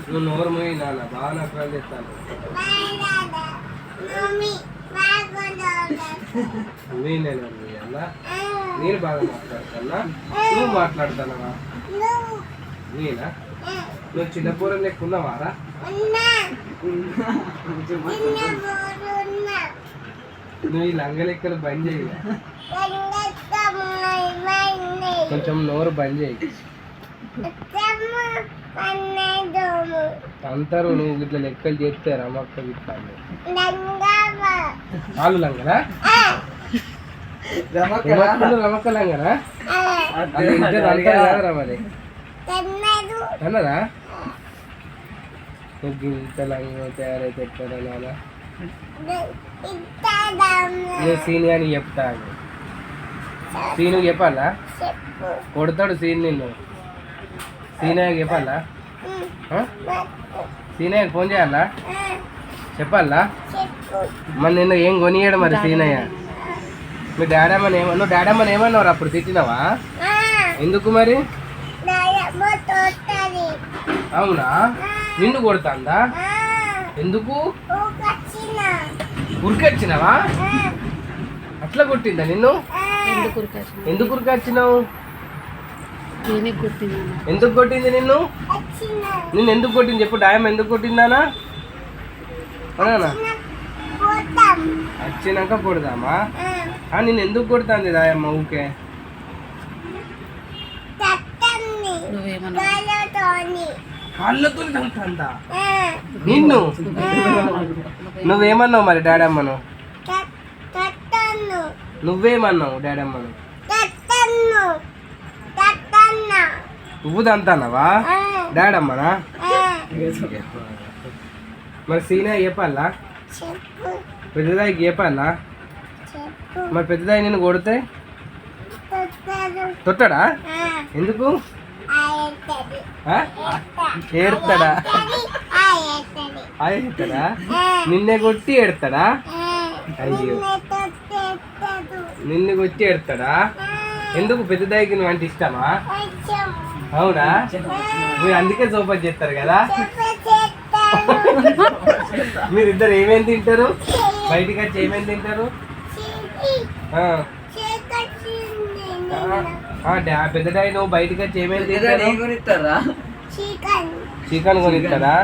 నువ్వు నోరు మూయి నాన్న, బాగా నకరాలు చేస్తాను. నేను బాగా మాట్లాడతానా, నువ్వు మాట్లాడతానవా? నేనా? నువ్వు చిన్న పూరం లెక్కున్నావారా? నువ్వు ఈ లంగ లెక్కలు బంద్ చేయి, కొంచెం నోరు బంద్ చేయి. అంటారు నువ్వు ఇట్లా లెక్కలు చేస్తే రమక్క ఇస్తాను. వాళ్ళు లంగరా? రమక్క లంగరా? ఇద్దరు అంటారు కదరా మరి. అన్నదా నువ్వు ఇంత లంగ తయారైతే ఎట్టారా నాన్న? నేను సీని అని చెప్తాను. సీను చెప్పాలా? కొడతాడు సీన్ నిన్ను. సీనయ్యకి చెప్పాలా? సీనయ్యకి ఫోన్ చేయాలా? చెప్పాలా? మరి నిన్ను ఏం కొనియాడు మరి సీనయ్య? మీ డాడమ్మని నువ్వు డాడమ్మని ఏమన్నావు అప్పుడు? తిట్టినావా? ఎందుకు మరి? అవునా? నిన్ను కొడతాందా? ఎందుకు? ఉరికొచ్చినావా? అట్లా కొట్టిందా నిన్ను? ఎందుకు ఉరికొచ్చినావు? ఎందుకు కొట్టింది నిన్ను? నిన్ను ఎందుకు కొట్టింది చెప్పు. డాయమ్మ ఎందుకు కొట్టిందానా? వచ్చినాక కొడదామా? నిన్ను ఎందుకు కొడుతుంది దాయమ్మ ఊకే? కాళ్ళతో తంతా నిన్ను? నువ్వేమన్నావు మరి డాడమ్మను? నువ్వేమన్నావు డాడమ్మను? నువ్వు తంతానవా డాడమ్మనా? మరి సీనయ్య చెప్పాలా? పెద్దదాయికి చెప్పాలా? మరి పెద్దదాయి నేను కొడితే తొట్టడా? ఎందుకు ఏడతాడా? ఏడతాడా? నిన్నే కొట్టి ఏడతాడా? అయ్యో, నిన్ను కొట్టి ఏడతాడా? ఎందుకు? పెద్దదాయికి నువ్వు అంటే ఇష్టమా? అవునా? మీరు అందుకే సోపా చేస్తారు కదా. మీరిద్దరు ఏమేమి తింటారు? బయటికి వచ్చి ఏమేమి తింటారు? పెద్దడాయి నువ్వు బయటికి వచ్చి ఏమేమి తింటారు? చికెన్ కొనిస్తారా?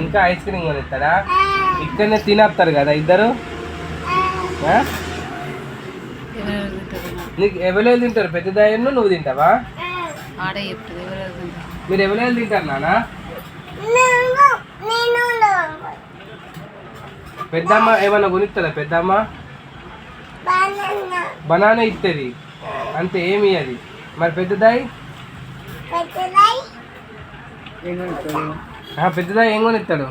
ఇంకా ఐస్ క్రీమ్ కొనిస్తారా? ఇక్కడనే తినేస్తారు కదా ఇద్దరు. నీకు ఎవరు తింటారు? పెద్దదాయను నువ్వు తింటావా? మీరు ఎవరు తింటారు నాన్న? పెద్దమ్మ ఏమన్నా కొనిస్తుందా? పెద్దమ్మ బనానా ఇస్తుంది అంతే, ఏమి అది. మరి పెద్దదాయి పెద్దదాయి ఏం కొనిస్తాడు?